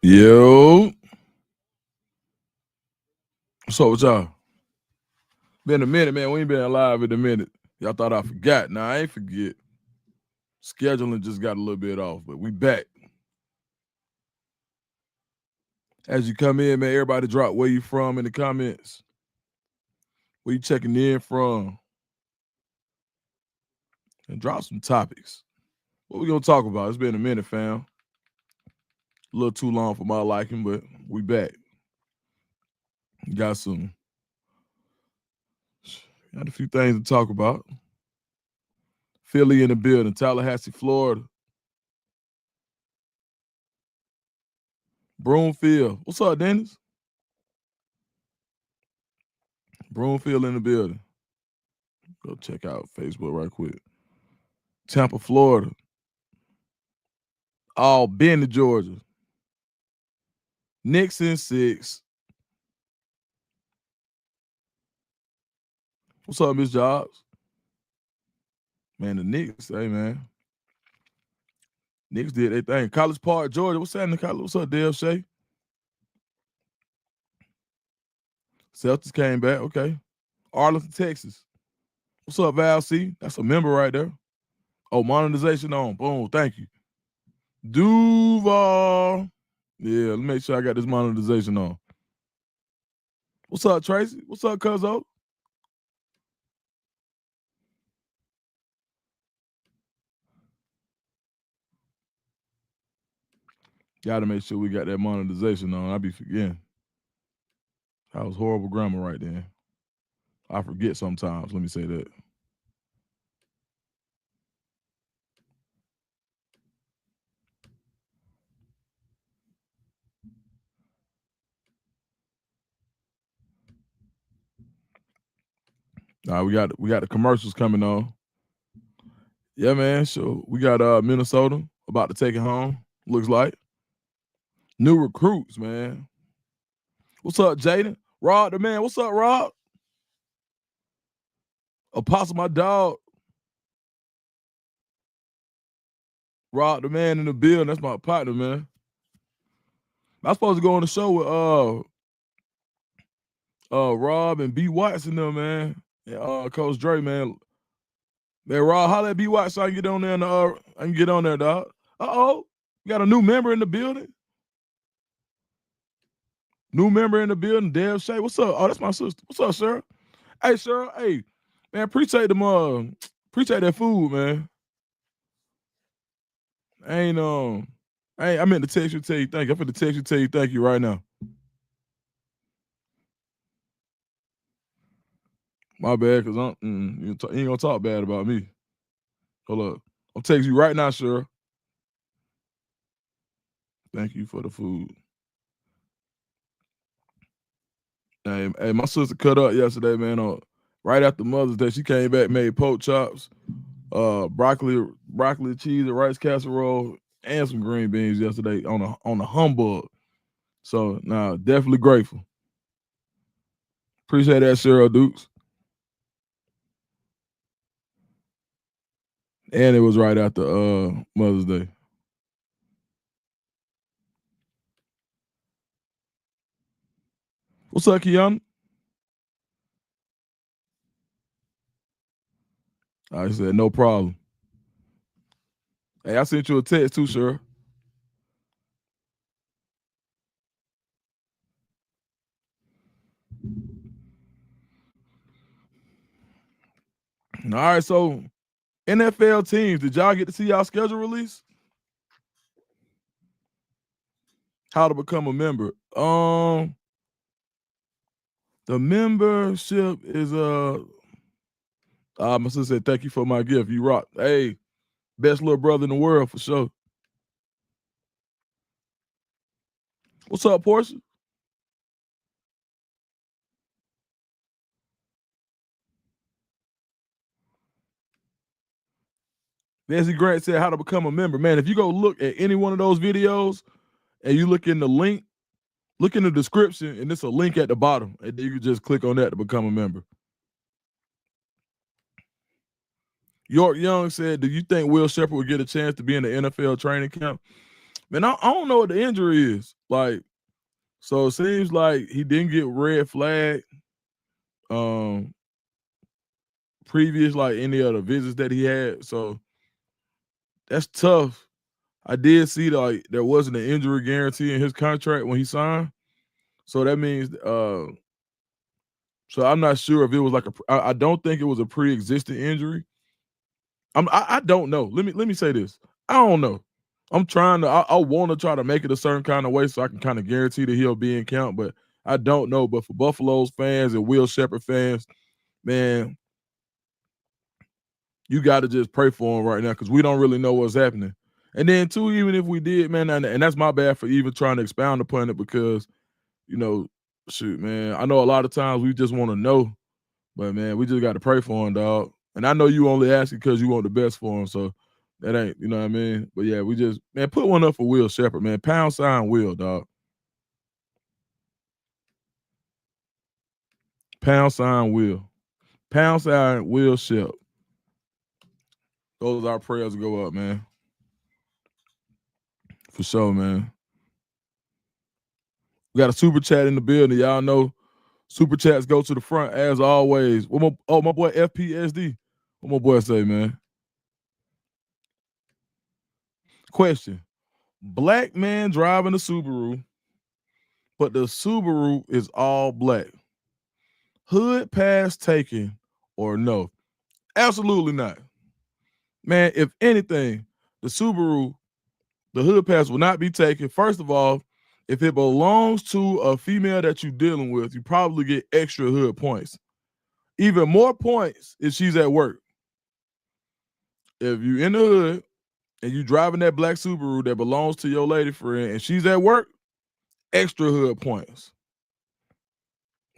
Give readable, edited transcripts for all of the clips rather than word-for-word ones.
Yo, what's up with y'all? Been a minute, man. We ain't been alive in a minute. Y'all thought I forgot. Nah, I ain't forget. Scheduling just got a little bit off, but we back. As you come in, man, everybody drop where you from in the comments. Where you checking in from? And drop some topics. What we gonna talk about? It's been a minute, fam. A little too long for my liking, but we back. Got a few things to talk about. Philly in the building, Tallahassee, Florida. Broomfield. What's up, Dennis? Broomfield in the building. Go check out Facebook right quick. Tampa, Florida. Benton, Georgia. Nixon 6. What's up, Miss Jobs? Man, the Knicks, hey man. Knicks did their thing. College Park, Georgia. What's happening, College? What's up, Dale Shay? Celtics came back. Okay. Arlington, Texas. What's up, Val C? That's a member right there. Oh, monetization on. Boom. Thank you. Duval. Yeah, let me make sure I got this monetization on. What's up, Tracy? What's up, Cuzzo? Gotta make sure we got that monetization on. I be forgetting. That was horrible grammar right there. I forget sometimes. Let me say that. All right, we got the commercials coming on. Yeah, man. So we got Minnesota about to take it home. Looks like new recruits, man. What's up, Jaden? Rob the man. What's up, Rob? Apostle, my dog. Rob the man in the building. That's my partner, man. I'm supposed to go on the show with Rob and B. Watts in there, man. And Coach Dre, man. Man, Rob, holla at B. Watts so I can get on there I can get on there, dog. Uh-oh. We got a new member in the building. New member in the building, Dale Shay. What's up? Oh, that's my sister. What's up, Cheryl? Hey, Cheryl. Hey, man, appreciate that food, man. I meant to text you tell you thank you. I'm finna text you tell you thank you right now. My bad, cause you ain't gonna talk bad about me. Hold up. I'm texting you right now, Cheryl. Thank you for the food. Hey, my sister cut up yesterday, man. Right after Mother's Day, she came back, made pork chops, broccoli, cheese, and rice casserole, and some green beans yesterday on a humbug. So now, definitely grateful. Appreciate that, Cheryl Dukes. And it was right after Mother's Day. What's up, Kiana? I said, no problem. Hey, I sent you a text too, sir. All right, so NFL teams, did y'all get to see y'all schedule release? How to become a member? The membership is my sister said, thank you for my gift. You rock. Hey, best little brother in the world for sure. What's up, Portia? Nancy Grant said how to become a member. Man, if you go look at any one of those videos and you look in the link, look in the description, and it's a link at the bottom, and you can just click on that to become a member. York Young said, do you think Will Shepherd would get a chance to be in the NFL training camp? Man, I don't know what the injury is. Like, so it seems like he didn't get red flag um previous like any other visits that he had. So that's tough. I did see like there wasn't an injury guarantee in his contract when he signed. So that means so I'm not sure if it was like I don't think it was a pre-existing injury. I don't know. Let me say this. I don't know. I'm trying to I want to try to make it a certain kind of way so I can kind of guarantee that he'll be in count, but I don't know. But for Buffalo's fans and Will Shepherd fans, man, you got to just pray for him right now because we don't really know what's happening. And then too, even if we did, man, and that's my bad for even trying to expound upon it because you know, shoot, man, I know a lot of times we just want to know, but man, we just got to pray for him, dog. And I know you only asking because you want the best for him, so that ain't, you know what I mean. But yeah, we just man put one up for Will Shepherd, man. Pound sign Will, dog. Pound sign Will. Pound sign Will Shep. Those are our prayers to go up, man. For sure, man. We got a super chat in the building. Y'all know super chats go to the front as always. My boy FPSD. What my boy say, man? Question. Black man driving a Subaru, but the Subaru is all black. Hood pass taken or no? Absolutely not. Man, if anything, the Subaru, the hood pass will not be taken. First of all, if it belongs to a female that you're dealing with, you probably get extra hood points. Even more points if she's at work. If you're in the hood and you driving that black Subaru that belongs to your lady friend and she's at work, extra hood points.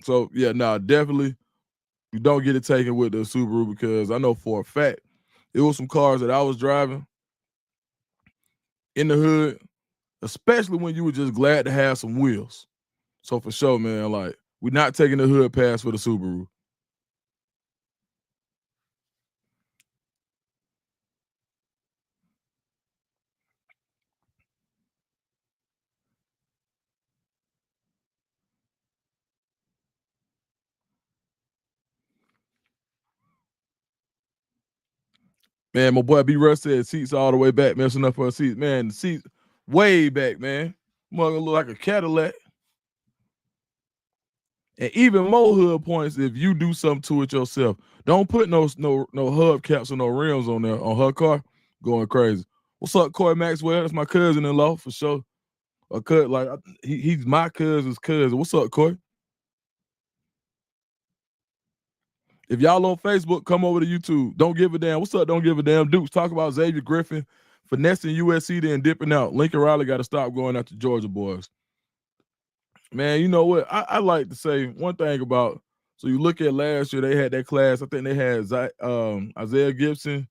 So yeah, definitely you don't get it taken with the Subaru because I know for a fact it was some cars that I was driving in the hood, especially when you were just glad to have some wheels. So for sure, man, like we're not taking the hood pass for the Subaru. Man, my boy B Russ said seats all the way back, messing up her seats. Man, the seats way back, man. Mother look like a Cadillac. And even more hood points if you do something to it yourself. Don't put no hubcaps or no rims on there on her car. Going crazy. What's up, Corey Maxwell? That's my cousin-in-law for sure. A cut like he's my cousin's cousin. What's up, Corey? If y'all on Facebook, come over to YouTube. Don't give a damn. What's up? Don't give a damn. Dukes talk about Xavier Griffin finessing USC then dipping out. Lincoln Riley got to stop going after Georgia boys. Man, you know what? I like to say one thing about. So you look at last year, they had that class. I think they had Isaiah Gibson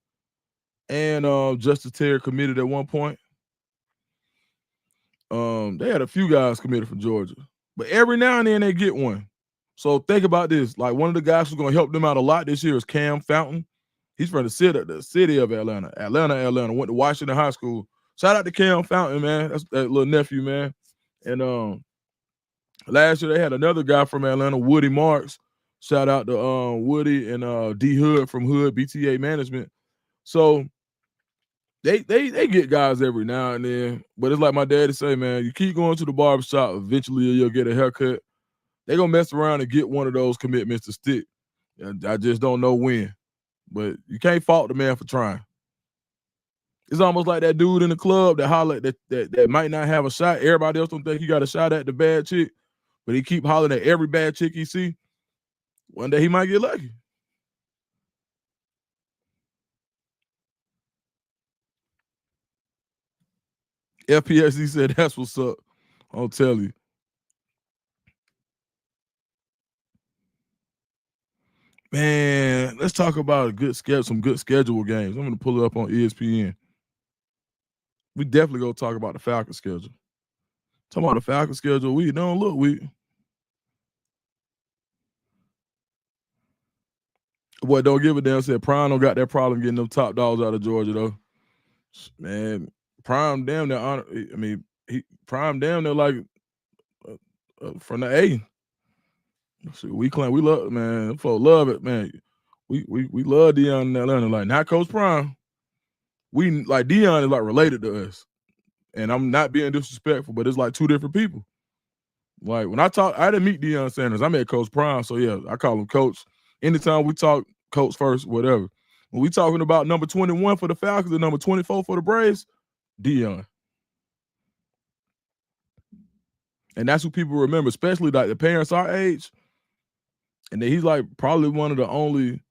and Justice Terry committed at one point. They had a few guys committed from Georgia, but every now and then they get one. So think about this. Like one of the guys who's going to help them out a lot this year is Cam Fountain. He's from the city of Atlanta. Atlanta. Went to Washington High School. Shout out to Cam Fountain, man. That's that little nephew, man. And last year they had another guy from Atlanta, Woody Marks. Shout out to Woody and D Hood from Hood BTA Management. So they get guys every now and then, but it's like my daddy say, man, you keep going to the barbershop, eventually you'll get a haircut. They're gonna mess around and get one of those commitments to stick. And I just don't know when. But you can't fault the man for trying. It's almost like that dude in the club that holler that might not have a shot. Everybody else don't think he got a shot at the bad chick, but he keep hollering at every bad chick he see. One day he might get lucky. FPSC said that's what's up. I'll tell you. Man, let's talk about some good schedule games. I'm gonna pull it up on ESPN. We definitely gonna talk about the Falcon schedule. Talking about the Falcon schedule, we don't look we. Boy, don't give a damn. Said Prime don't got that problem getting them top dogs out of Georgia though. Man, Prime damn near honor. I mean, he Prime damn near like from the A. We claim we love, man. Folks love it, man. We love Deion in Atlanta. Like, not Coach Prime. We like Deion is like related to us. And I'm not being disrespectful, but it's like two different people. Like, when I didn't meet Deion Sanders. I met Coach Prime. So yeah, I call him Coach. Anytime we talk, Coach first, whatever. When we talking about number 21 for the Falcons and number 24 for the Braves, Deion. And that's what people remember, especially like the parents our age. And then he's like probably one of the only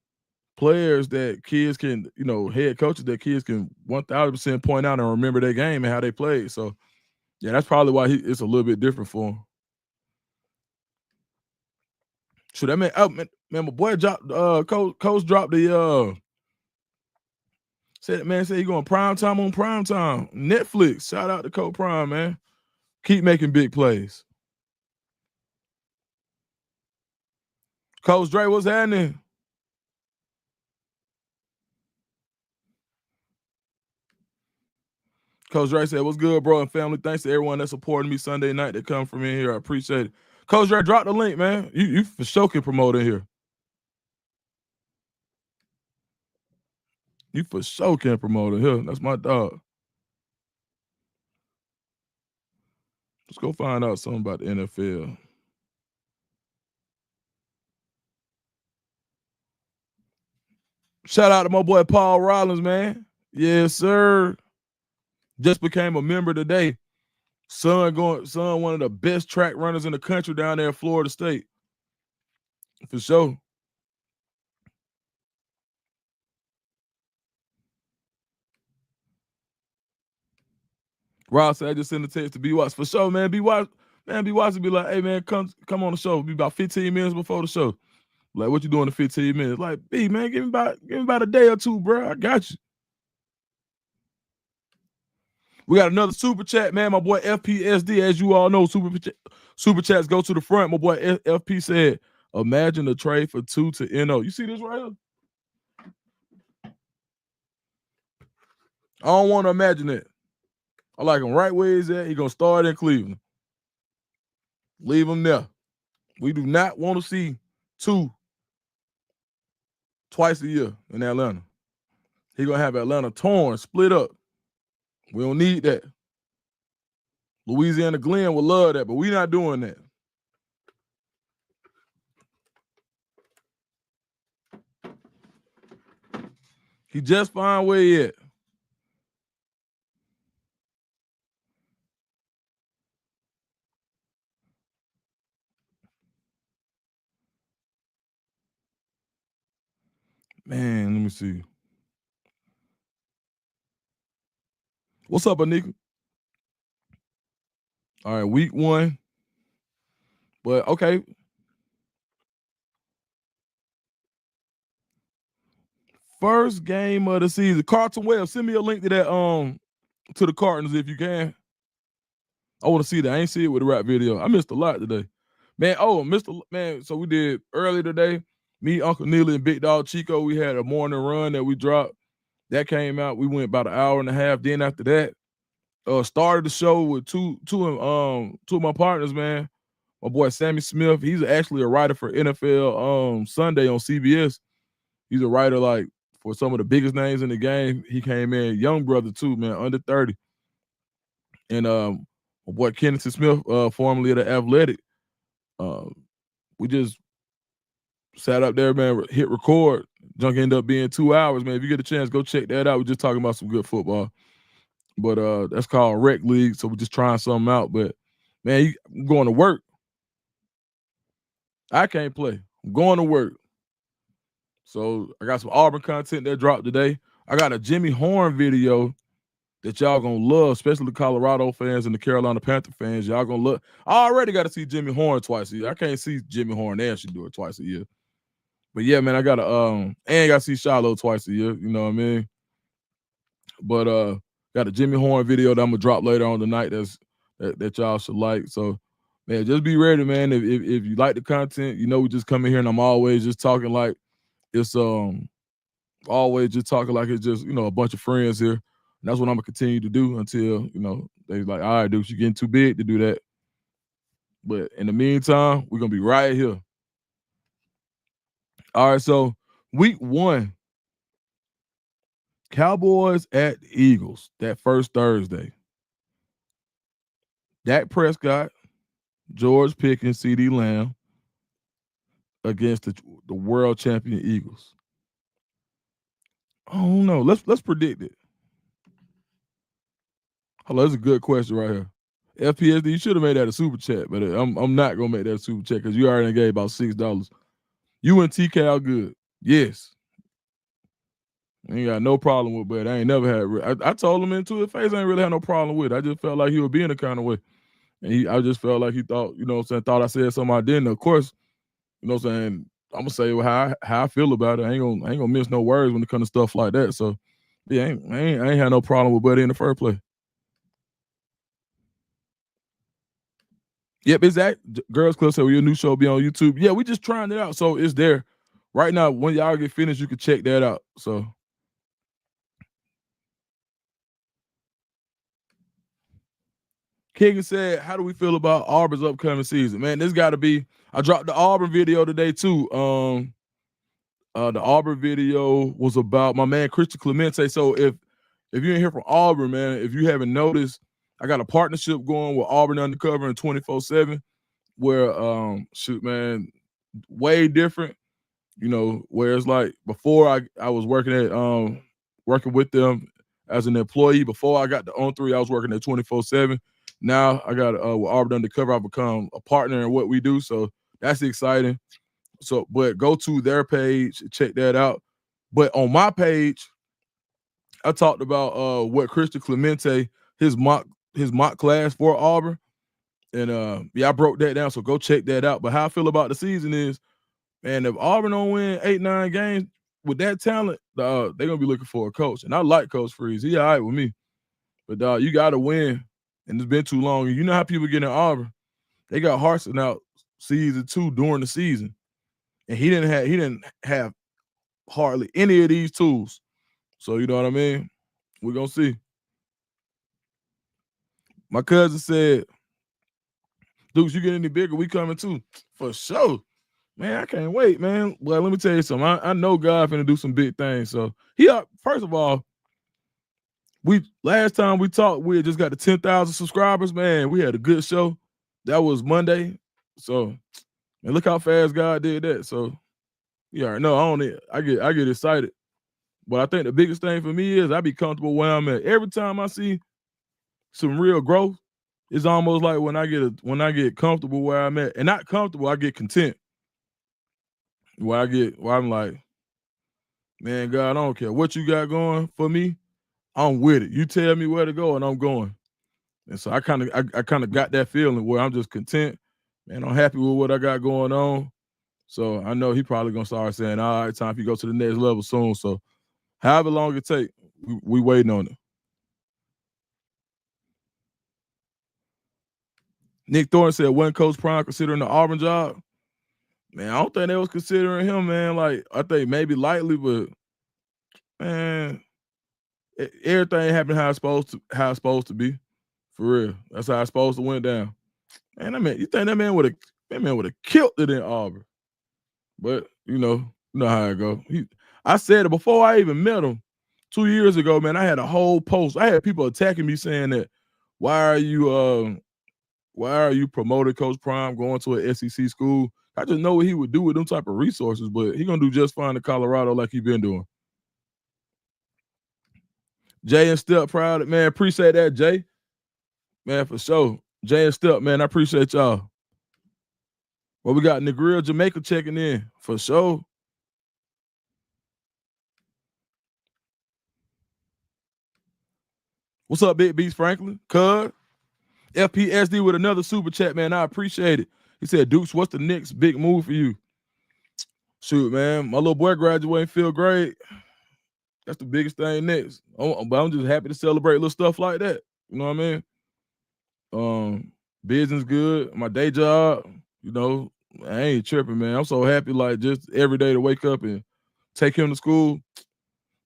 players that kids can, head coaches that kids can 1000% point out and remember their game and how they played. So yeah, that's probably why it's a little bit different for him. So that man, my boy dropped coach dropped the said he going prime time on prime time. Netflix. Shout out to Coach Prime, man. Keep making big plays. Coach Dre, what's happening? Coach Dre said, what's good, bro, and family? Thanks to everyone that supported me Sunday night that come from in here. I appreciate it. Coach Dre, drop the link, man. You for sure can promote in here. You for sure can promote in here. That's my dog. Let's go find out something about the NFL. Shout out to my boy Paul Rollins, man. Yes, sir. Just became a member today. Son, one of the best track runners in the country down there in Florida State. For sure. Ross said I just sent a text to B Watts. For sure, man. B Watts would be like, hey man, come on the show. Be about 15 minutes before the show. Like, what you doing in 15 minutes? Like, B, man, give me about a day or two, bro. I got you. We got another super chat, man. My boy FPSD, as you all know, super chats go to the front. My boy FP said, imagine a trade for 2 to NO. You see this right here? I don't want to imagine it. I like him right where he's at. He's going to start in Cleveland. Leave him there. We do not want to see 2 twice a year in Atlanta. He's going to have Atlanta torn, split up. We don't need that. Louisiana Glenn would love that, but we're not doing that. He just fine where he at. Man, let me see. What's up, Anika? All right, week 1. But okay. First game of the season. Carlton Webb, send me a link to that to the Cardinals if you can. I want to see that. I ain't see it with the rap video. I missed a lot today. Man, so we did early today. Me, Uncle Neely, and Big Dog Chico, we had a morning run that we dropped. That came out. We went about an hour and a half. Then after that, started the show with two of my partners, man. My boy Sammy Smith. He's actually a writer for NFL Sunday on CBS. He's a writer like for some of the biggest names in the game. He came in, young brother too, man, under 30. And my boy Kenneth Smith, formerly of the Athletic. We just sat up there, man, hit record. Junk ended up being 2 hours, man. If you get a chance, go check that out. We're just talking about some good football. But that's called Rec League, so we're just trying something out. But, man, I'm going to work. I can't play. I'm going to work. So I got some Auburn content that dropped today. I got a Jimmy Horn video that y'all gonna love, especially the Colorado fans and the Carolina Panther fans. Y'all gonna love. I already got to see Jimmy Horn twice a year. I can't see Jimmy Horn. They actually do it twice a year. But yeah, man, I gotta and got to see Shiloh twice a year. You know what I mean? But got a Jimmy Horn video that I'm gonna drop later on tonight. That y'all should like. So, man, just be ready, man. If you like the content, we just come in here and I'm always just talking like it's always just talking like it's just a bunch of friends here. And that's what I'm gonna continue to do until they like, all right, Dukes, you're getting too big to do that. But in the meantime, we're gonna be right here. All right, so week 1, Cowboys at Eagles, that first Thursday. Dak Prescott, George Pickens, CD Lamb against the world champion Eagles. I don't know. Let's predict it. Hold on, that's a good question right here. FPSD, you should have made that a super chat, but I'm not gonna make that a super chat because you already gave about $6. You and TK are good. Yes. Ain't got no problem with, but I ain't never had. I told him into his face, I ain't really had no problem with it. I just felt like he was being a kind of way. And I just felt like he thought, what I'm saying, thought I said something I didn't. Of course, what I'm saying, I'm gonna say how I feel about it. I ain't gonna miss no words when it comes to stuff like that. So yeah, I ain't had no problem with Buddy in the first place. Yep, exactly. Girls Club said, "Will your new show be on YouTube?" Yeah, we just trying it out, so it's there right now. When y'all get finished, you can check that out. So. Keegan said, "How do we feel about Auburn's upcoming season?" Man, this got to be. I dropped the Auburn video today too. The Auburn video was about my man Christian Clemente. So if you didn't hear from Auburn, man, if you haven't noticed, I got a partnership going with Auburn Undercover and 24/7, where shoot, man, way different. Where it's like before I was working with them as an employee. Before I got the On3, I was working at 24/7. Now I got with Auburn Undercover, I've become a partner in what we do. So that's exciting. So, but go to their page, check that out. But on my page, I talked about what Christian Clemente, his mock class for Auburn. And I broke that down. So go check that out. But how I feel about the season is, man, if Auburn don't win 8-9 games with that talent, they're gonna be looking for a coach. And I like Coach Freeze. He all right with me. But you gotta win. And it's been too long. And you know how people get in Auburn. They got Harsin out season 2 during the season. And he didn't have hardly any of these tools. So you know what I mean? We're gonna see. My cousin said, Dukes, you get any bigger, we coming too. For sure. Man, I can't wait, man. Well, let me tell you something. I know God finna do some big things. So first of all, last time we talked, we had just got to 10,000 subscribers. Man, we had a good show. That was Monday. So, and look how fast God did that. So, you already know I get excited. But I think the biggest thing for me is I be comfortable where I'm at. Every time I see some real growth, it's almost like when I get comfortable where I'm at, and not comfortable, I get content. Where I'm like, man, God, I don't care what you got going for me. I'm with it. You tell me where to go, and I'm going. And so I kind of got that feeling where I'm just content, man. I'm happy with what I got going on. So I know he probably gonna start saying, "All right, time for you to go to the next level soon." So however long it take, we waiting on it. Nick Thornton said, "Wasn't Coach Prime considering the Auburn job?" Man, I don't think they was considering him, man. Like I think maybe lightly, but man, everything happened how it's supposed to be. For real, that's how it's supposed to went down. Man, you think that man would have killed it in Auburn? But you know how it go. I said it before I even met him 2 years ago, man. I had a whole post. I had people attacking me saying that, why are you promoting Coach Prime going to an SEC school? I just know what he would do with them type of resources, but he gonna do just fine in Colorado like he been doing. Jay and Step proud, man. Appreciate that, Jay. Man, for sure. Jay and Step, man. I appreciate y'all. Well, we got Negril Jamaica checking in for sure. What's up, Big Beast Franklin? Cuz FPSD with another super chat, man. I appreciate it. He said, Dukes, what's the next big move for you? Shoot, man. My little boy graduating fifth grade. That's the biggest thing next. But I'm just happy to celebrate little stuff like that. You know what I mean? Business good. My day job, I ain't tripping, man. I'm so happy, like just every day to wake up and take him to school.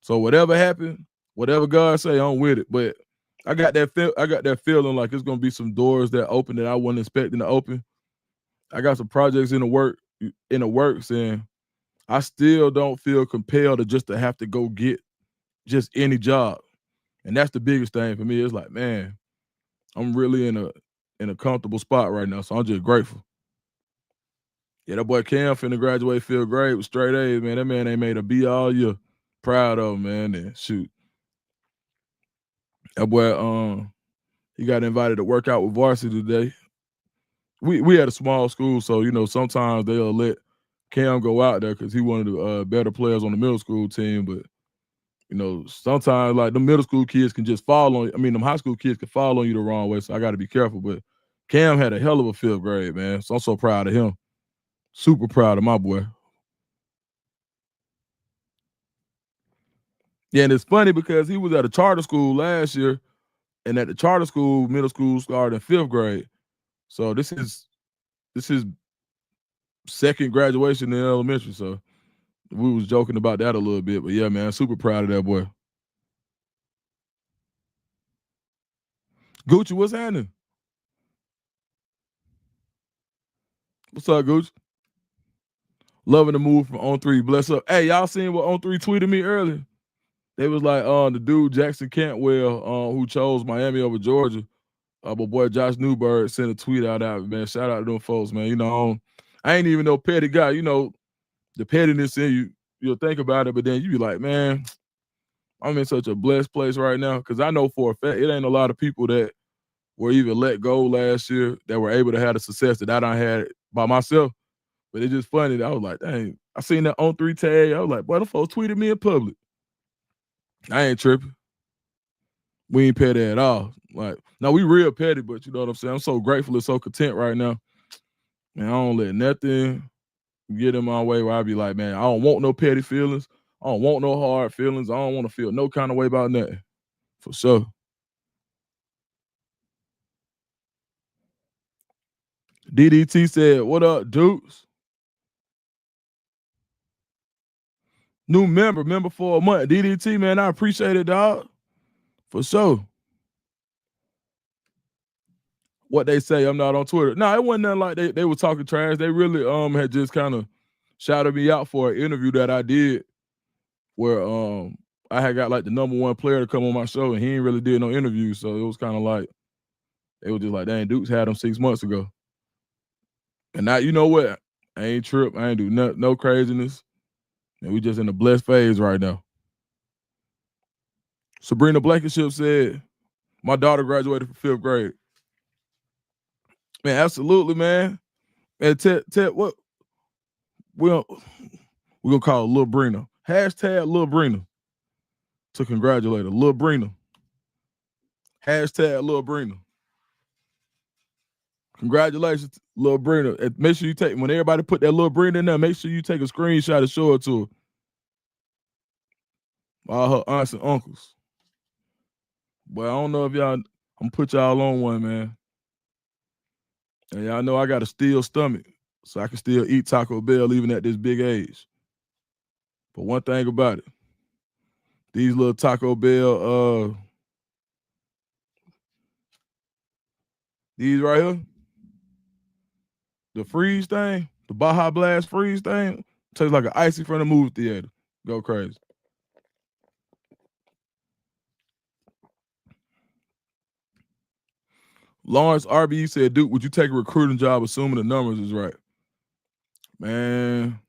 So whatever happened, whatever God say, I'm with it. But I got that feeling like it's gonna be some doors that open that I wasn't expecting to open. I got some projects in the works, and I still don't feel compelled to have to go get just any job. And that's the biggest thing for me. It's like, man, I'm really in a comfortable spot right now. So I'm just grateful. Yeah, that boy Cam finna graduate, feel great with straight A's, man. That man ain't made a B all year. Proud of him, man. And shoot. That boy, he got invited to work out with varsity today. We had a small school, so sometimes they'll let Cam go out there because he one of the better players on the middle school team. But sometimes like the middle school kids can just fall on. I mean, them high school kids can fall on you the wrong way. So I got to be careful. But Cam had a hell of a fifth grade, man. So I'm so proud of him. Super proud of my boy. Yeah, and it's funny because he was at a charter school last year, and at the charter school, middle school started in fifth grade. So this is second graduation in elementary. So we was joking about that a little bit. But yeah, man, super proud of that boy. Gucci, what's happening? What's up, Gucci? Loving the move from On 3. Bless up. Hey, y'all seen what On 3 tweeted me earlier? They was like, the dude Jackson Cantwell, who chose Miami over Georgia. My boy Josh Newberg sent a tweet out, man. Shout out to them folks, man. I ain't even no petty guy. The pettiness in you, you'll think about it, but then you be like, man, I'm in such a blessed place right now. Cause I know for a fact it ain't a lot of people that were even let go last year that were able to have the success that I done had by myself. But it's just funny that I was like, dang, I seen that On 3 tag. I was like, boy, the folks tweeted me in public. I ain't tripping. We ain't petty at all. Like, no, we real petty, but you know what I'm saying? I'm so grateful and so content right now. And I don't let nothing get in my way where I be like, man, I don't want no petty feelings. I don't want no hard feelings. I don't want to feel no kind of way about nothing. For sure. DDT said, what up, dudes? New member for a month. DDT, man, I appreciate it, dog. For sure. What they say, I'm not on Twitter. No, it wasn't nothing like they were talking trash. They really had just kind of shouted me out for an interview that I did where I had got like the number one player to come on my show, and he ain't really did no interview. So it was kind of like they were just like, dang, Dukes had him 6 months ago. And now you know what? I ain't trip. I ain't do no craziness. And we just in a blessed phase right now. Sabrina Blankenship said, my daughter graduated from fifth grade. Man, absolutely, man. And Ted, what we're gonna call it Lil Brina. Hashtag Lil Brina to congratulate her. Lil Brina. Hashtag Lil Brina. Congratulations, Lil Brina. And make sure you take, when everybody put that Lil Brina in there, make sure you take a screenshot and show it to her. All her aunts and uncles. But I don't know if y'all, I'm gonna put y'all on one, man. And y'all know I got a steel stomach, so I can still eat Taco Bell even at this big age. But one thing about it, these little Taco Bell, these right here, the freeze thing, the Baja Blast freeze thing, tastes like an icy from the movie theater. Go crazy. Lawrence RB said, Duke, would you take a recruiting job assuming the numbers is right? Man.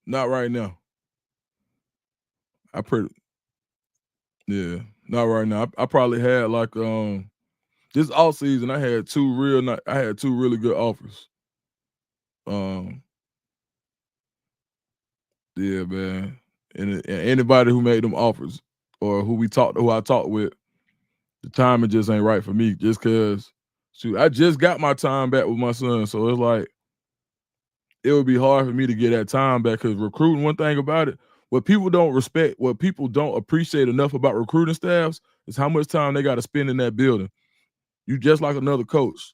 Not right now. Yeah, not right now. I probably had like this off season. I had two really good offers. Yeah, man. And anybody who made them offers or who I talked with, the timing just ain't right for me. Just cause shoot, I just got my time back with my son. So it's like it would be hard for me to get that time back because recruiting, one thing about it, what people don't appreciate enough about recruiting staffs is how much time they got to spend in that building. You just like another coach.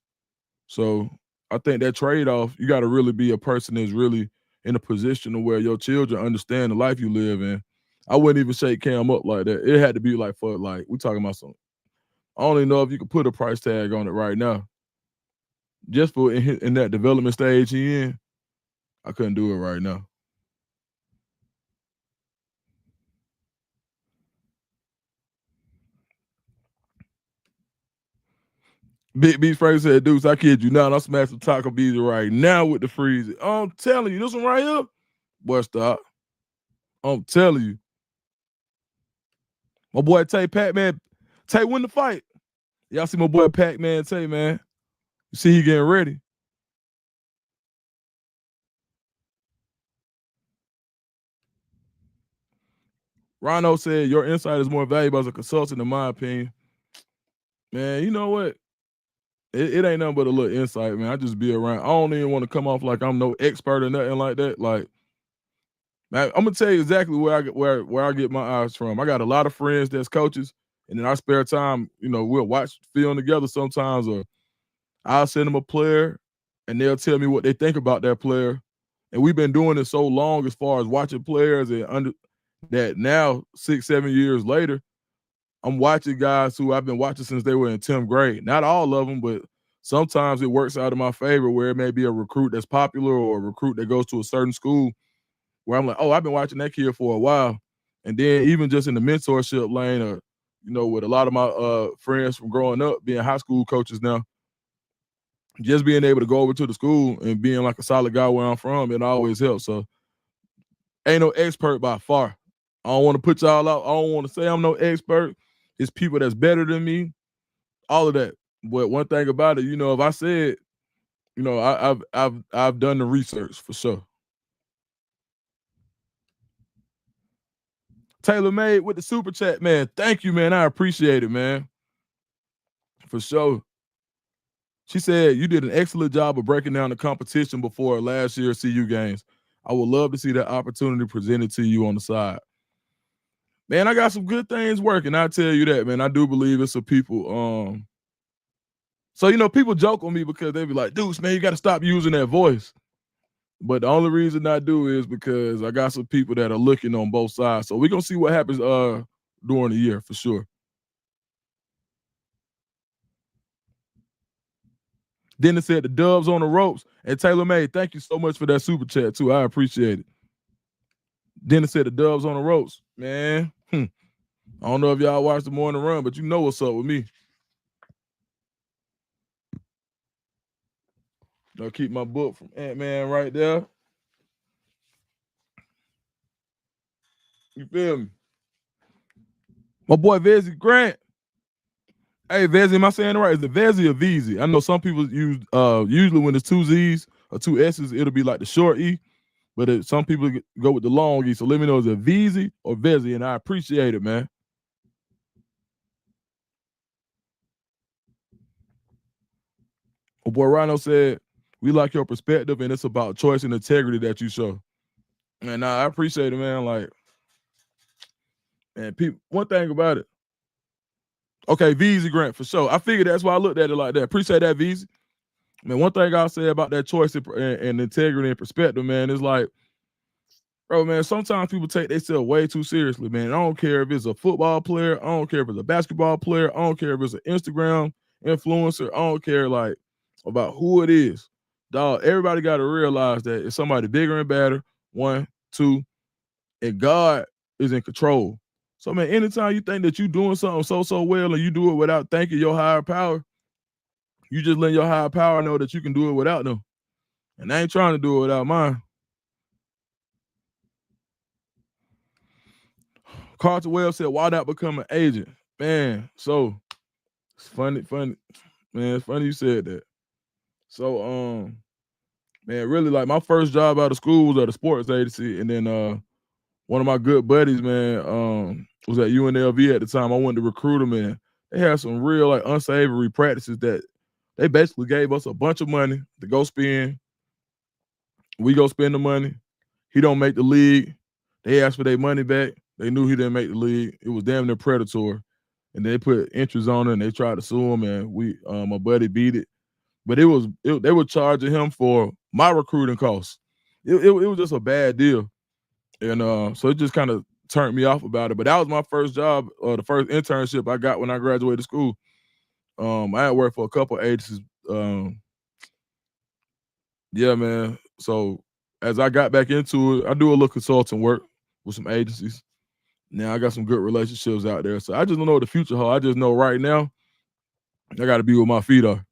So I think that trade-off, you got to really be a person that's really in a position to where your children understand the life you live in. I wouldn't even shake Cam up like that. It had to be like for like we talking about something. I don't even know if you could put a price tag on it right now. Just for in that development stage he in, I couldn't do it right now. Big B Frank said, Deuce, I kid you not. I'll smash some Taco Bees right now with the freezer. I'm telling you, this one right here, boy, stop. I'm telling you. My boy Tay Pac-Man, Tay win the fight. Y'all see my boy Pac-Man Tay, man. You see he getting ready. Rhino said, your insight is more valuable as a consultant, in my opinion. Man, you know what? It ain't nothing but a little insight, man. I just be around. I don't even want to come off like I'm no expert or nothing like that. Like, man, I'm gonna tell you exactly where I get my eyes from. I got a lot of friends that's coaches, and in our spare time, we'll watch film together sometimes, or I'll send them a player, and they'll tell me what they think about that player. And we've been doing it so long as far as watching players and under that now 6-7 years later, I'm watching guys who I've been watching since they were in 10th grade. Not all of them, but sometimes it works out in my favor where it may be a recruit that's popular or a recruit that goes to a certain school where I'm like, oh, I've been watching that kid for a while. And then even just in the mentorship lane or, with a lot of my friends from growing up being high school coaches now, just being able to go over to the school and being like a solid guy where I'm from, it always helps. So ain't no expert by far. I don't want to put y'all out. I don't want to say I'm no expert. It's people that's better than me, all of that. But one thing about it, if I said, I've done the research for sure. Taylor Made with the super chat, man. Thank you, man. I appreciate it, man. For sure. She said you did an excellent job of breaking down the competition before last year's CU games. I would love to see that opportunity presented to you on the side. Man, I got some good things working. I tell you that, man. I do believe it's some people. So people joke on me because they be like, Deuce, man, you got to stop using that voice. But the only reason I do is because I got some people that are looking on both sides. So we're gonna see what happens during the year for sure. Dennis said the Dubs on the ropes. And Taylor May, thank you so much for that super chat too. I appreciate it. Dennis said the Dubs on the ropes. Man, I don't know if y'all watched the morning run, but you know what's up with me. I'll keep my book from Ant-Man right there. You feel me? My boy Vezzy Grant. Hey, Vezzy, am I saying it right? Is it Vezzy or Veezy? I know some people use usually when it's two Z's or two S's, it'll be like the short E. But some people go with the long E. So let me know, is it Veezy or Vezzy? And I appreciate it, man. My boy Rhino said, we like your perspective, and it's about choice and integrity that you show. And I appreciate it, man. Like, and people, one thing about it. Okay, Veezy Grant, for sure. I figured that's why I looked at it like that. Appreciate that, Veezy. Man, one thing I'll say about that choice and integrity and perspective, man, is like, bro, man, sometimes people take themselves way too seriously, man. I don't care if it's a football player. I don't care if it's a basketball player. I don't care if it's an Instagram influencer. I don't care, like, about who it is. Dog, everybody got to realize that it's somebody bigger and better, one, two, and God is in control. So, man, anytime you think that you're doing something so well and you do it without thanking your higher power, you just let your higher power know that you can do it without them. And I ain't trying to do it without mine. Carter Wells said, why not become an agent? Man, so it's funny. Man, it's funny you said that. So, man, really, like, my first job out of school was at a sports agency. And then one of my good buddies, man, was at UNLV at the time. I wanted to recruit him, and they had some real, like, unsavory practices that they basically gave us a bunch of money to go spend. We go spend the money. He don't make the league. They asked for their money back. They knew he didn't make the league. It was damn near predatory. And they put interest on it, and they tried to sue him, and my buddy beat it. But they were charging him for my recruiting costs. it was just a bad deal. And so it just kind of turned me off about it. But that was my first job, the first internship I got when I graduated school. I had worked for a couple of agencies. Yeah, man. So as I got back into it, I do a little consulting work with some agencies. Now I got some good relationships out there. So I just don't know what the future holds. I just know right now I got to be where my feet are.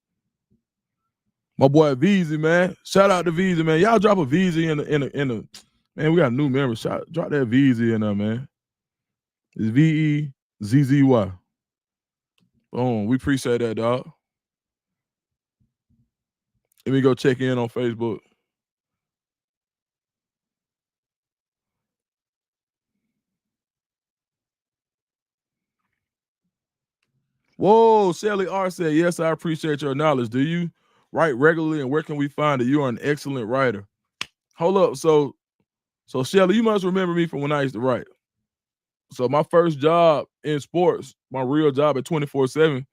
My boy Veezy, man. Shout out to Veezy, man. Y'all drop a Veezy in the man. We got a new member. Drop that Veezy in there, man. It's VEZZY. Boom. We appreciate that, dog. Let me go check in on Facebook. Whoa, Shelly R said, yes, I appreciate your knowledge. Do you write regularly, and where can we find it? You are an excellent writer. Hold up. So Shelly, you must remember me from when I used to write. So my first job in sports, my real job at 24/7,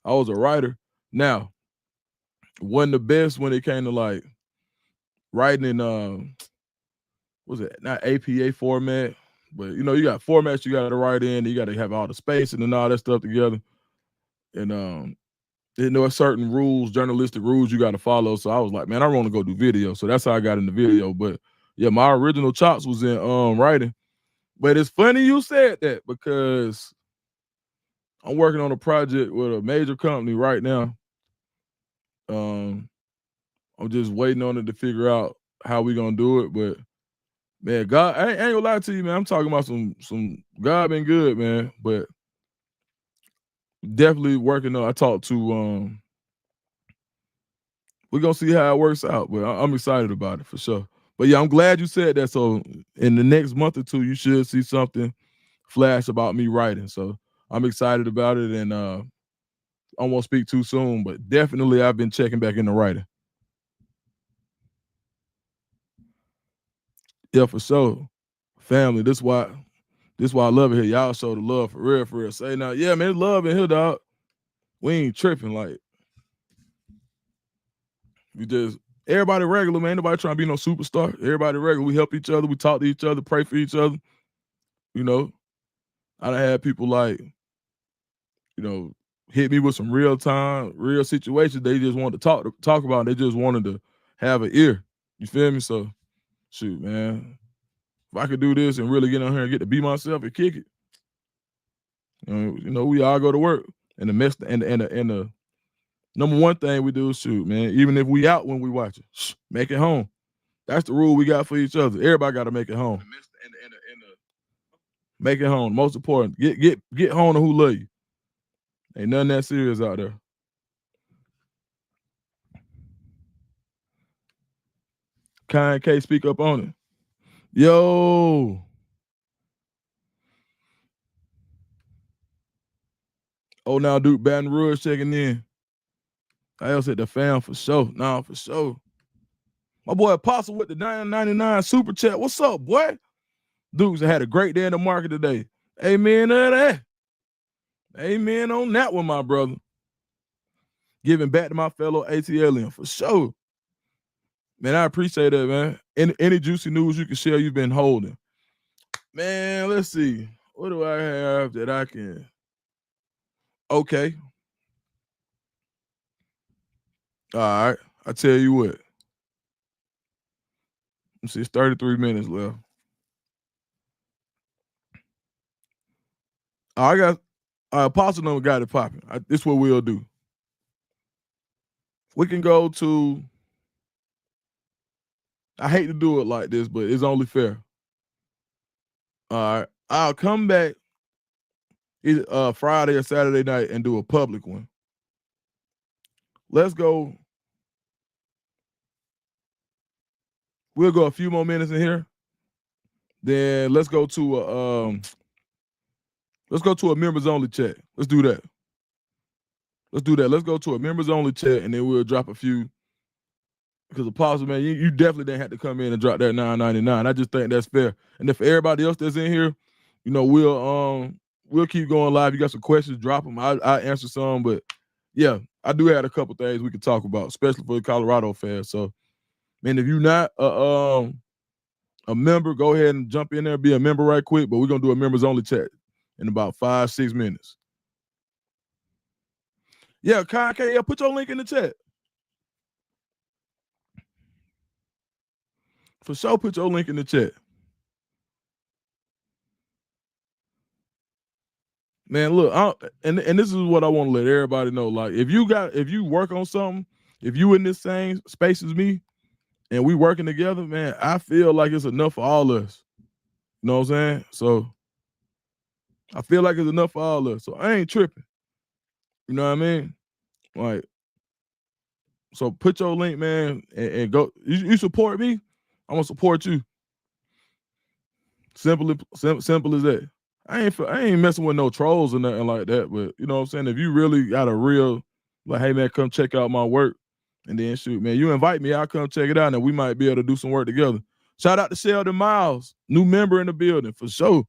I was a writer. Now, wasn't the best when it came to like writing in was it not APA format, but you know, you got formats you got to write in, you got to have all the spacing and all that stuff together. And you know, certain rules, journalistic rules you got to follow. So I was like, man, I want to go do video. So that's how I got into video. But yeah, my original chops was in writing. But it's funny you said that because I'm working on a project with a major company right now. I'm just waiting on it to figure out how we gonna do it. But man, God, I ain't gonna lie to you, man. I'm talking about some God been good, man. But definitely working on. I talked to we're gonna see how it works out, but I'm excited about it for sure. But yeah, I'm glad you said that. So in the next month or two, you should see something flash about me writing. So I'm excited about it, and I won't speak too soon, but definitely I've been checking back into writing. Yeah, for sure. Family, this why I love it here. Y'all show the love for real, for real. Say now, yeah, man, it's love in here, dog. We ain't tripping. Like, we just everybody regular, man. Nobody trying to be no superstar. Everybody regular. We help each other. We talk to each other. Pray for each other. You know, I done had people like, you know, hit me with some real situations. They just wanted to talk about. They just wanted to have an ear. You feel me? So, shoot, man. If I could do this and really get on here and get to be myself and kick it, you know, we all go to work. And the mess and the number one thing we do is shoot, man. Even if we out when we watch it, make it home. That's the rule we got for each other. Everybody got to make it home. Make it home. Most important, get home to who love you. Ain't nothing that serious out there. Kind K, speak up on it. Yo. Oh, now Duke Baton Rouge checking in. I else at the fam for sure. Nah, for sure. My boy Apostle with the 999 super chat. What's up, boy? Dukes had a great day in the market today. Amen to that. Amen on that one, my brother. Giving back to my fellow ATLian for sure. Man, I appreciate that, man. Any juicy news you can share you've been holding. Man, let's see. What do I have that I can? Okay. All right. I tell you what. Let's see, it's 33 minutes left. I got Apostle number got it popping. This is what we'll do. We can go to. I hate to do it like this, but it's only fair. All right. I'll come back either Friday or Saturday night and do a public one. Let's go. We'll go a few more minutes in here. Then let's go to a members only chat. Let's do that. Let's go to a members only chat, and then we'll drop a few. Because Apostle, man, you definitely didn't have to come in and drop that $9.99. I just think that's fair. And if everybody else that's in here, you know, we'll keep going live. You got some questions, drop them. I answer some, but yeah, I do have a couple things we can talk about, especially for the Colorado fans. So Man, if you're not a member, go ahead and jump in there, be a member right quick. But we're gonna do a members only chat in about 5-6 minutes. Yeah, Kai, yeah, put your link in the chat. For sure, put your link in the chat. Man, look, and this is what I want to let everybody know. Like, if you work on something, if you in this same space as me, and we working together, man, I feel like it's enough for all of us. You know what I'm saying? So I feel like it's enough for all of us. So I ain't tripping. You know what I mean? Like, so put your link, man, and go. You support me, I'm gonna support you. Simple as that. I ain't messing with no trolls or nothing like that. But you know what I'm saying? If you really got a real, like, hey man, come check out my work, and then shoot, man, you invite me, I'll come check it out, and we might be able to do some work together. Shout out to Sheldon Miles, new member in the building for sure.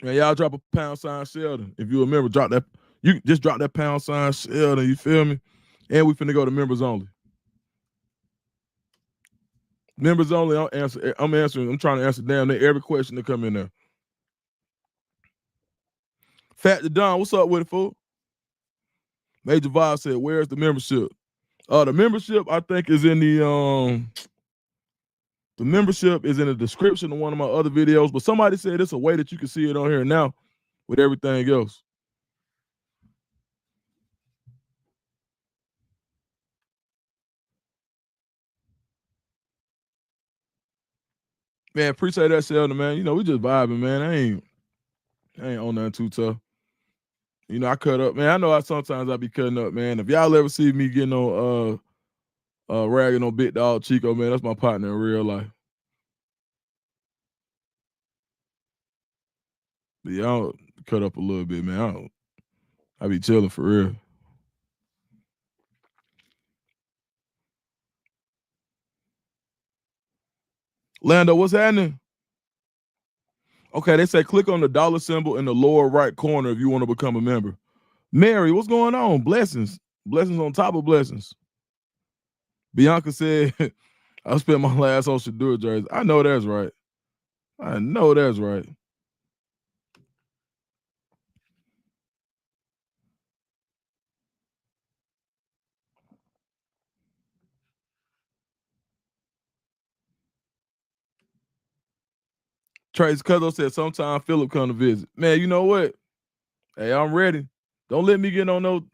Man, y'all drop a # Sheldon. If you remember, drop that. You just drop that # Sheldon. You feel me? And we finna go to members only. Members only. I'm answering. I'm trying to answer damn near every question that come in there. Fat to Don, what's up with it, fool? Major Vibe said, "Where's the membership?" The membership I think is in the membership is in the description of one of my other videos. But somebody said it's a way that you can see it on here now with everything else. Man, appreciate that, Sheldon, man. You know, we just vibing, man. I ain't on nothing too tough. You know, I cut up, man. I know sometimes I be cutting up, man. If y'all ever see me getting on ragging on Big Dog Chico, man, that's my partner in real life. But yeah, I'll cut up a little bit, man. I be chilling for real. Lando, what's happening? Okay, they say click on the dollar symbol in the lower right corner if you want to become a member. Mary, what's going on? Blessings. Blessings on top of blessings. Bianca said, I spent my last on Shadur jersey. I know that's right. I know that's right. Trace Cuzzo said sometime Philip come to visit. Man, you know what? Hey, I'm ready. Don't let me get on no,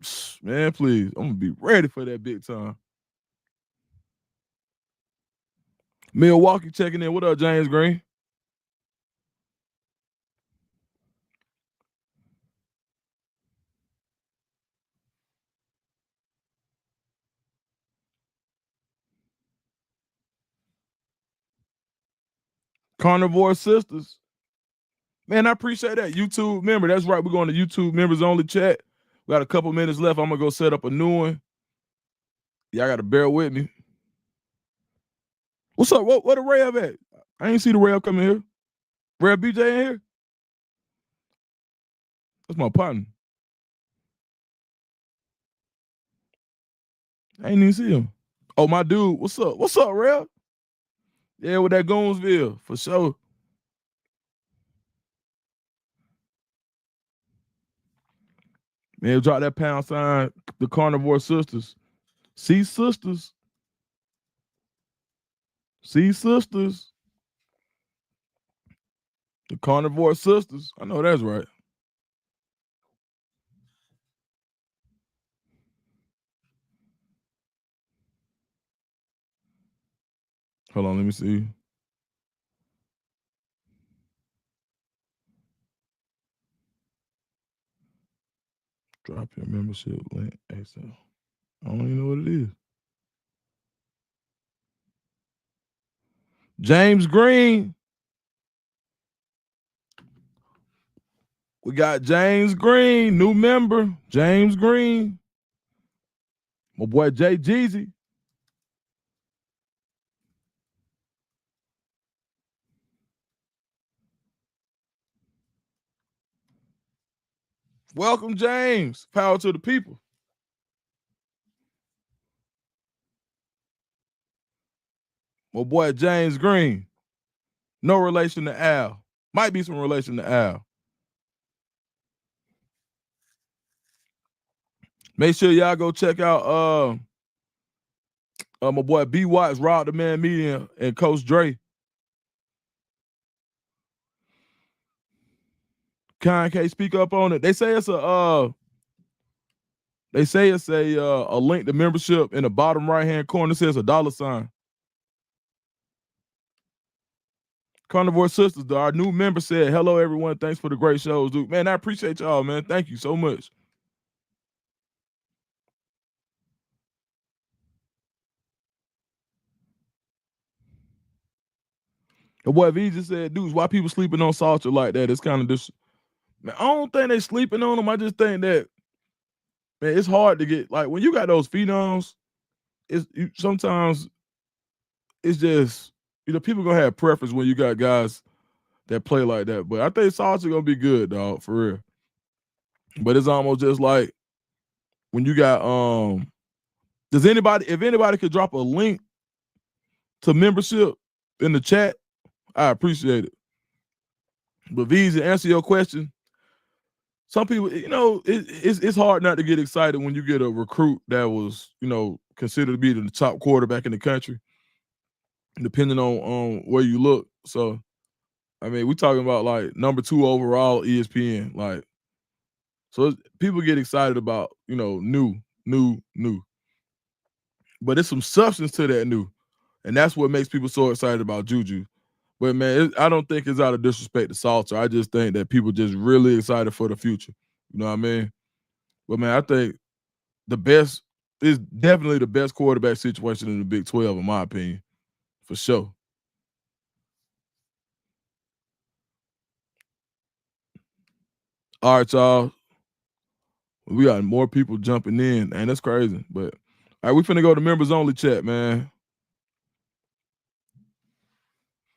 man, please. I'm gonna be ready for that big time. Milwaukee checking in. What up, James Green? Carnivore Sisters. Man, I appreciate that. YouTube member. That's right. We're going to YouTube members only chat. We got a couple minutes left. I'm gonna go set up a new one. Y'all gotta bear with me. What's up? What the Rev at? I ain't see the Rev coming here. Rev BJ in here? That's my partner. I ain't even see him. Oh, my dude. What's up? What's up, Rev? Yeah, with that Goonsville, for sure. Man, drop that # the Carnivore Sisters. See sisters. See sisters. The Carnivore Sisters. I know that's right. Hold on, let me see. Drop your membership link. ASAP. I don't even know what it is. James Green. We got James Green, new member. James Green. My boy Jay Jeezy. Welcome, James. Power to the people. My boy James Green. No relation to Al. Might be some relation to Al. Make sure y'all go check out my boy B Watts, Rob the Man Media, and Coach Dre. Can't speak up on it. They say it's a link to membership in the bottom right hand corner. It says $. Carnivore Sisters, our new member said, "Hello everyone, thanks for the great shows, dude. Man, I appreciate y'all, man. Thank you so much." And boy V just said, "Dudes, why people sleeping on Salter like that? It's kind of just, man, I don't think they sleeping on them. I just think that, man, it's hard to get, like, when you got those phenoms, sometimes it's just, people gonna have preference when you got guys that play like that. But I think Salter gonna be good, dog, for real. But it's almost just like when you got if anybody could drop a link to membership in the chat, I appreciate it. But V's, to answer your question, some people, it's hard not to get excited when you get a recruit that was, considered to be the top quarterback in the country, depending on where you look. So, I mean, we're talking about like number 2 overall ESPN. Like, so people get excited about, new. But it's some substance to that new. And that's what makes people so excited about Juju. But man, I don't think it's out of disrespect to Salter. I just think that people just really excited for the future. You know what I mean? But man, I think the best is definitely the best quarterback situation in the Big 12, in my opinion, for sure. All right, y'all. We got more people jumping in, and that's crazy. But all right, we finna go to members only chat, man.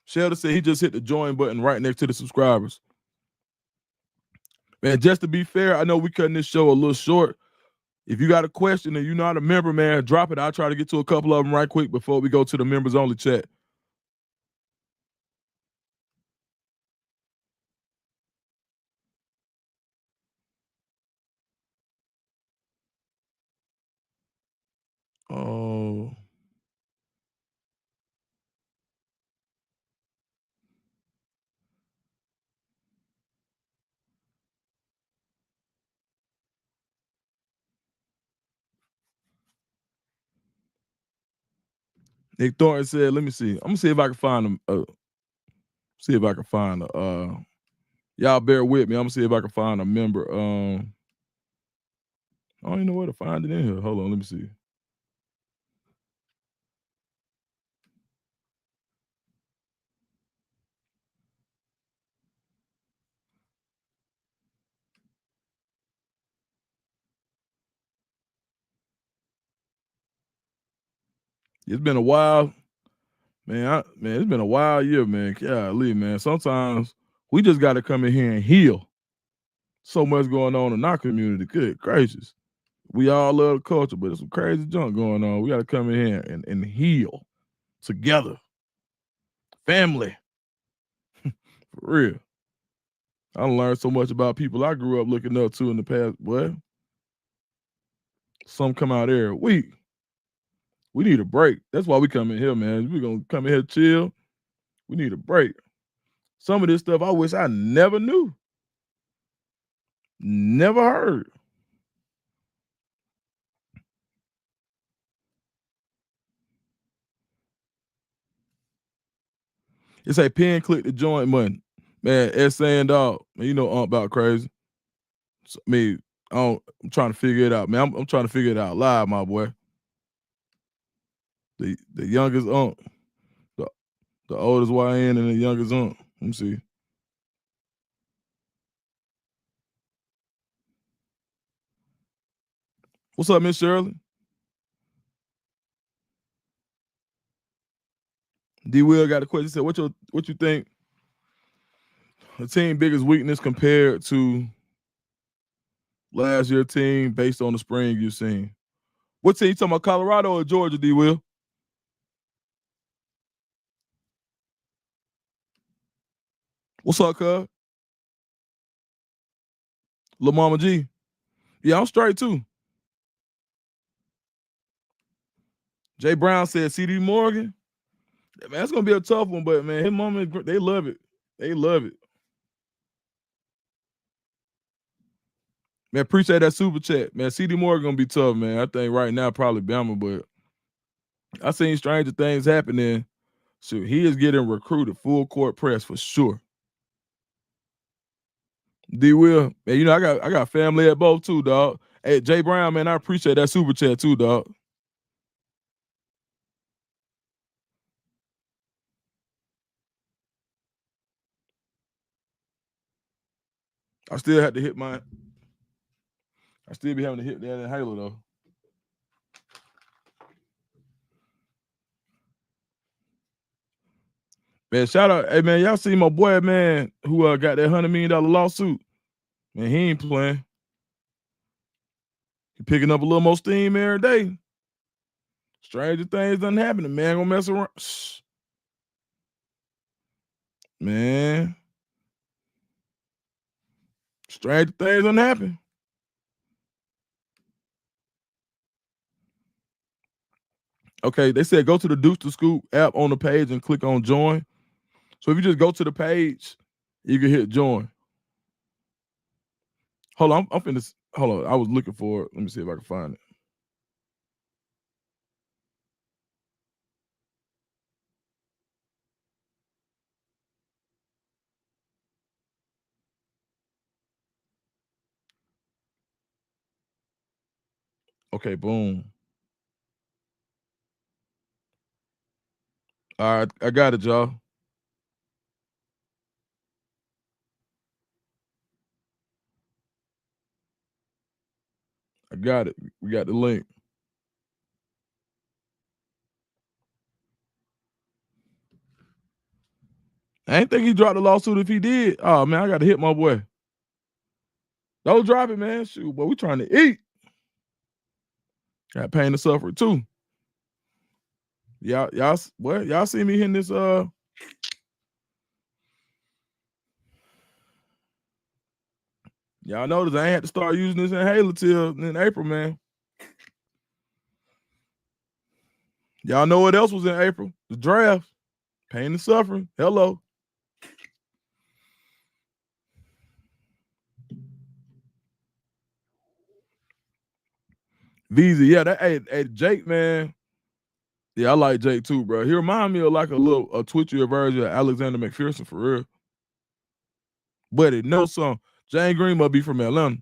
Sheldon said he just hit the join button right next to the subscribers. Man, just to be fair, I know we cutting this show a little short. If you got a question and you're not a member, man, drop it. I'll try to get to a couple of them right quick before we go to the members only chat. Oh. Nick Thornton said, let me see. I'm gonna see if I can find y'all bear with me. I'm gonna see if I can find a member. I don't even know where to find it in here. Hold on, let me see. It's been a while, man. It's been a wild year, man. Golly, man. Sometimes we just got to come in here and heal. So much going on in our community. Good gracious. We all love the culture, but there's some crazy junk going on. We got to come in here and heal together. Family. For real. I learned so much about people I grew up looking up to in the past. Boy, some come out every week. We need a break. That's why we come in here, man. We're going to come in here chill. We need a break. Some of this stuff I wish I never knew. Never heard. It's a pin click to join button. Man, S saying dog, man, you know about crazy. So, I mean, I'm trying to figure it out, man. I'm trying to figure it out live, my boy. The youngest the oldest YN and the youngest Let me see. What's up, Miss Shirley? D Will got a question. He said, what you think the team biggest weakness compared to Last year team based on the spring you've seen. What team you talking about, Colorado or Georgia, D. Will? What's up, cuz? Lil Mama G. Yeah, I'm straight too. Jay Brown said CD Morgan. Man, that's gonna be a tough one, but man, his mama, they love it. They love it. Man, appreciate that super chat. Man, CD Morgan gonna be tough, man. I think right now probably Bama, but I seen stranger things happening. So he is getting recruited full court press for sure. D Will, man, you know I got family at both too, dog. Hey, Jay Brown, man, I appreciate that super chat too, dog. I still had to hit my. I still be having to hit that inhaler though. Man, shout out, hey man, y'all see my boy, man, who got that $100 million lawsuit. Man, he ain't playing. He picking up a little more steam every day. Stranger things done happening, man. Gonna mess around. Shh. Man. Stranger things done happen. Okay, they said go to the Deuce to Scoop app on the page and click on join. So if you just go to the page, you can hit join. Hold on, I'm finna. Hold on, I was looking for it. Let me see if I can find it. Okay, boom. All right, I got it, y'all. I got it. We got the link. I ain't think he dropped the lawsuit if he did. Oh man, I gotta hit my boy. Don't drop it, man. Shoot, boy, we trying to eat. Got pain to suffer too. Y'all see me hitting this y'all notice I ain't had to start using this inhaler till in April, man. Y'all know what else was in April? The draft. Pain and suffering. Hello. Visa, yeah, that hey Jake, man. Yeah, I like Jake too, bro. He remind me of like a twitchier version of Alexander McPherson for real. But it no song. Jane Green must be from Atlanta.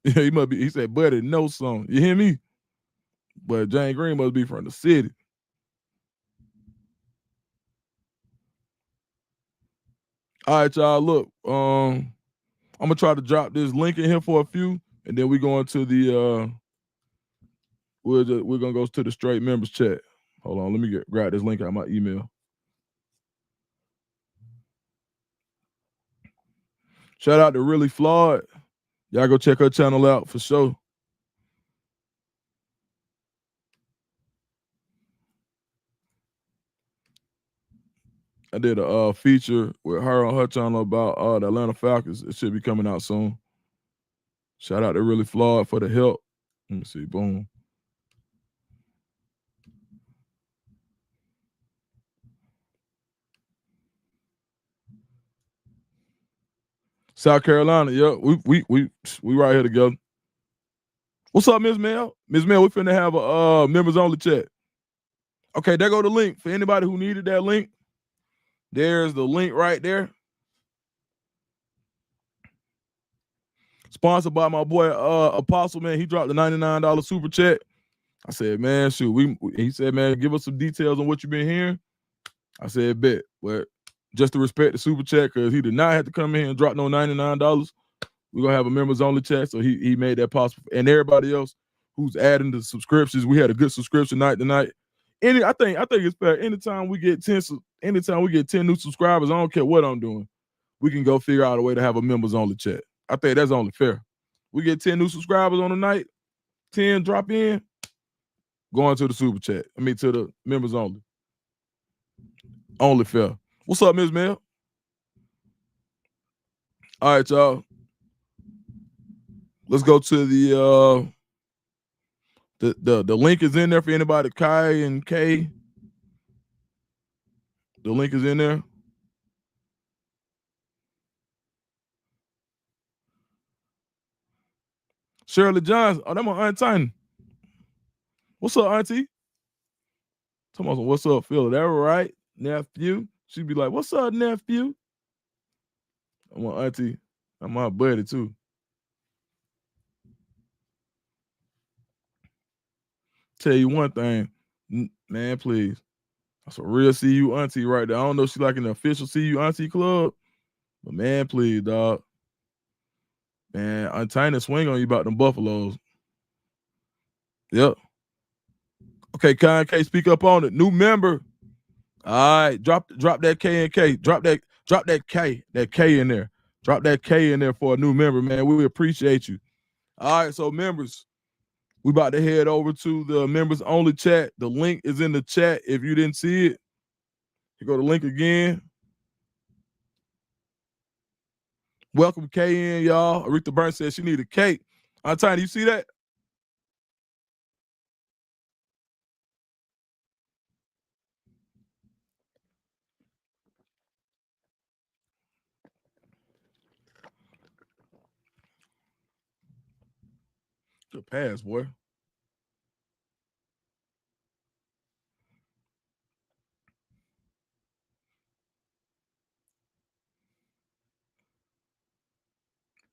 He must be. He said, "Buddy, no song." You hear me? But Jane Green must be from the city. All right, y'all. Look, I'm gonna try to drop this link in here for a few, and then we go into the we're gonna go to the straight members chat. Hold on, let me grab this link out of my email. Shout out to Really Flawed. Y'all go check her channel out for sure. I did a feature with her on her channel about the Atlanta Falcons. It should be coming out soon. Shout out to Really Flawed for the help. Let me see. Boom. South Carolina, yeah, we right here together. What's up, Miss Mel? Miss Mel, we finna have a members only chat. Okay, there go the link. For anybody who needed that link, there's the link right there. Sponsored by my boy Apostle, man. He dropped the $99 super chat. I said, man, shoot, he said, man, give us some details on what you've been hearing. I said, bet. But just to respect the super chat, because he did not have to come in here and drop no $99. We're gonna have a members only chat. So he made that possible. And everybody else who's adding the subscriptions. We had a good subscription night tonight. I think it's fair. Anytime we get 10 new subscribers, I don't care what I'm doing. We can go figure out a way to have a members only chat. I think that's only fair. We get 10 new subscribers on the night, 10 drop in, going to the super chat. I mean, to the members only. Only fair. What's up, Ms. Mel? All right, y'all. Let's go to the link is in there for anybody. Kai and K. The link is in there. Shirley Johns. Oh, that's my Aunt Tiny. What's up, Auntie? Tell me what's up, Phil. That right, nephew? She'd be like, "What's up, nephew?" I'm my auntie. I'm my buddy too. Tell you one thing, man, please. That's a real CU auntie right there. I don't know if she's like an official CU auntie club, but man, please, dog. Man, Aunt Tiny swing on you about them Buffaloes. Yep. Okay, Con K, speak up on it. New member. All right, drop that K and K. Drop that K in there. Drop that K in there for a new member, man. We appreciate you. All right, so members, we about to head over to the members only chat. The link is in the chat. If you didn't see it, you go to link again. Welcome K in, y'all. Aretha Burns said she need a cake. Aunt Tiny, you see that? Good pass, boy.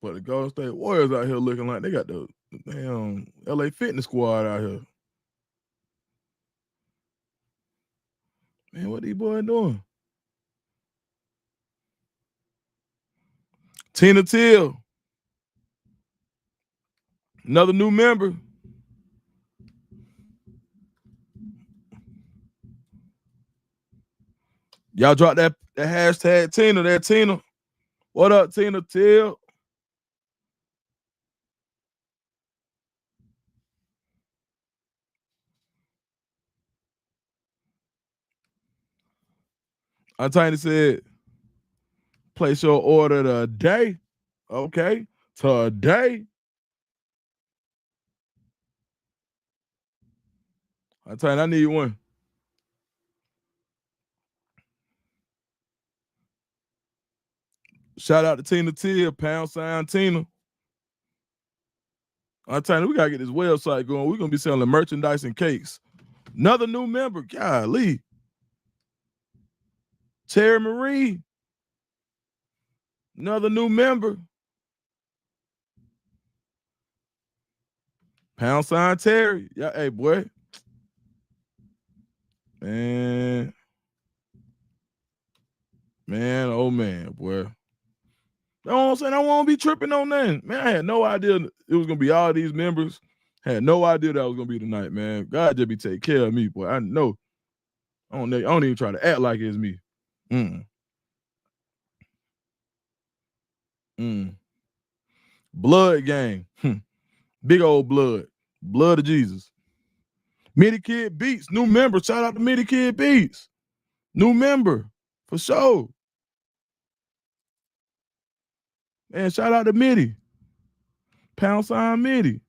But the Golden State Warriors out here looking like they got the damn LA Fitness squad out here. Man, what these boys doing? Tina Till. Another new member. Y'all drop that hashtag Tina, that Tina. What up, Tina Till? Aunt Tiny said, place your order today. Okay, today. Aunt Tiny, I need one. Shout out to Tina Till, # Tina. Aunt Tiny, we gotta get this website going. We're gonna be selling merchandise and cakes. Another new member, golly. Terry Marie. Another new member. # Terry. Yeah, hey boy. Man, oh man, boy. You know what I'm saying? I won't be tripping on that. Man, I had no idea it was gonna be all these members. Had no idea that was gonna be tonight, man. God just be taking care of me, boy. I know. I don't even try to act like it's me. Blood gang. Big old blood. Blood of Jesus. Minikid Beats. New member. Shout out to Minikid Beats. New member. For sure. Man, shout out to Mitty. # Mitty.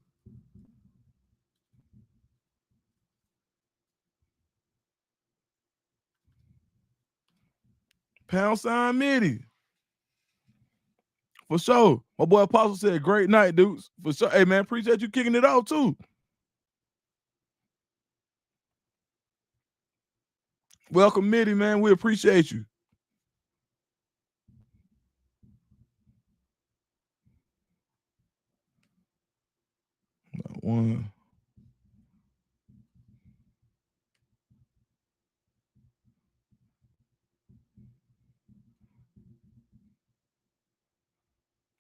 # Mitty. For sure. My boy Apostle said, great night, dudes. For sure. Hey, man, appreciate you kicking it off, too. Welcome, Mitty, man. We appreciate you. One.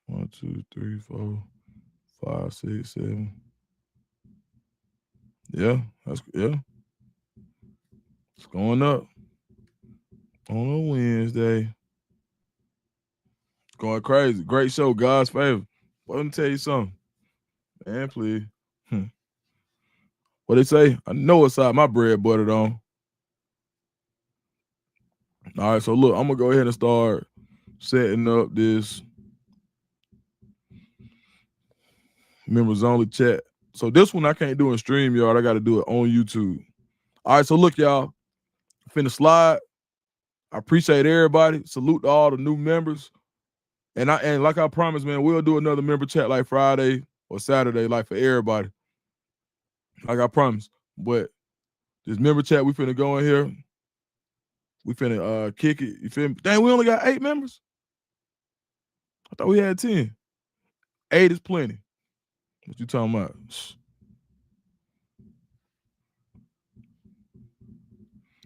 One, 2, 3, 4, 5, 6, 7. Yeah, yeah. It's going up on a Wednesday. Going crazy. Great show, God's favor. Boy, let me tell you something. Man, please. What they say? I know it's out my bread buttered on. All right, so look, I'm gonna go ahead and start setting up this members only chat. So this one I can't do in StreamYard. I got to do it on YouTube. All right, so look, y'all. Finna slide. I appreciate everybody. Salute to all the new members. And like I promised, man, we'll do another member chat like Friday or Saturday, like for everybody. Like I promised. But this member chat, we finna go in here. We finna kick it. You feel me? Dang, we only got 8 members. I thought we had 10. 8 is plenty. What you talking about?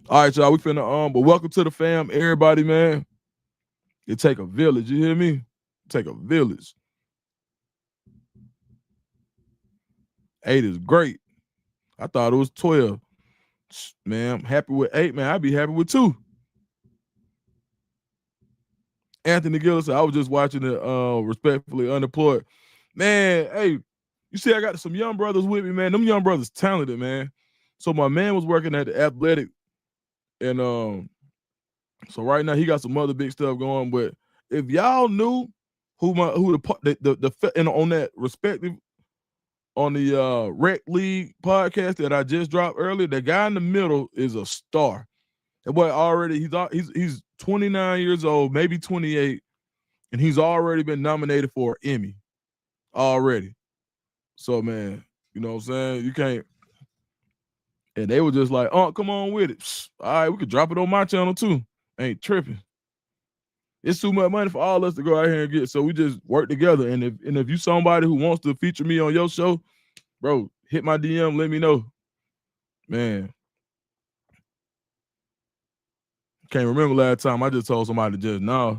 All right, y'all. We finna but welcome to the fam, everybody, man. It take a village. You hear me? It take a village. 8 is great. I thought it was 12. Man, I'm happy with 8, man. I'd be happy with 2. Anthony Gillis, I was just watching it Respectfully Unemployed. Man, hey, you see I got some young brothers with me, man. Them young brothers talented, man. So my man was working at the Athletic, and so right now he got some other big stuff going. But if y'all knew who the and on that respective on the Rec League podcast that I just dropped earlier, the guy in the middle is a star. That boy already he's 29 years old, maybe 28, and he's already been nominated for an Emmy already. So man, you know what I'm saying? You can't. And they were just like, "Oh, come on with it. All right, we could drop it on my channel too. Ain't tripping. It's too much money for all us to go out here and get. So we just work together. And if you somebody who wants to feature me on your show, bro, hit my DM, let me know. Man, can't remember last time I just told somebody just nah.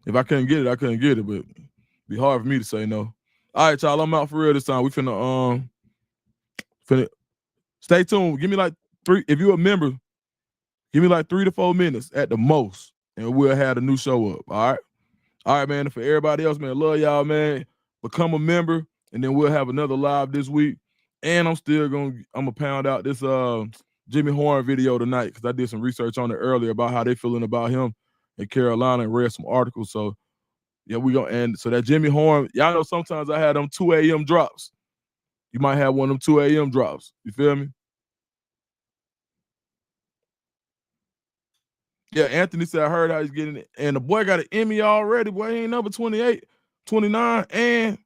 If I couldn't get it, I couldn't get it. But it'd be hard for me to say no. All right, y'all. I'm out for real this time. We finna stay tuned. Give me like 3. If you're a member, give me like 3 to 4 minutes at the most, and we'll have a new show up. All right, man. And for everybody else, man, love y'all, man. Become a member, and then we'll have another live this week. And I'm gonna pound out this Jimmy Horn video tonight because I did some research on it earlier about how they feeling about him in Carolina and read some articles. So yeah, we gonna end. So that Jimmy Horn, y'all know sometimes I had them 2 a.m. drops. You might have one of them 2 a.m. drops. You feel me? Yeah, Anthony said I heard how he's getting it. And the boy got an Emmy already. Boy, he ain't number 28, 29. And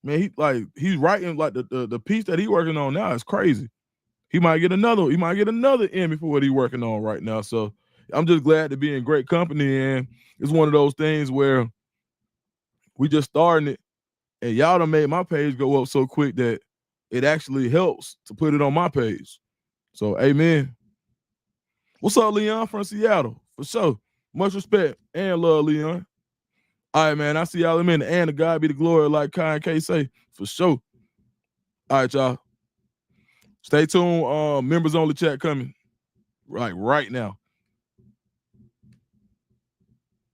man, he's writing like the piece that he working on now is crazy. He might get another Emmy for what he's working on right now. So I'm just glad to be in great company. And it's one of those things where we just starting it, and y'all done made my page go up so quick that it actually helps to put it on my page. So amen. What's up, Leon from Seattle? For sure. Much respect and love, Leon. All right, man. I see y'all in a minute. And to God be the glory, like Kai and K say, for sure. All right, y'all. Stay tuned. Members only chat coming right now.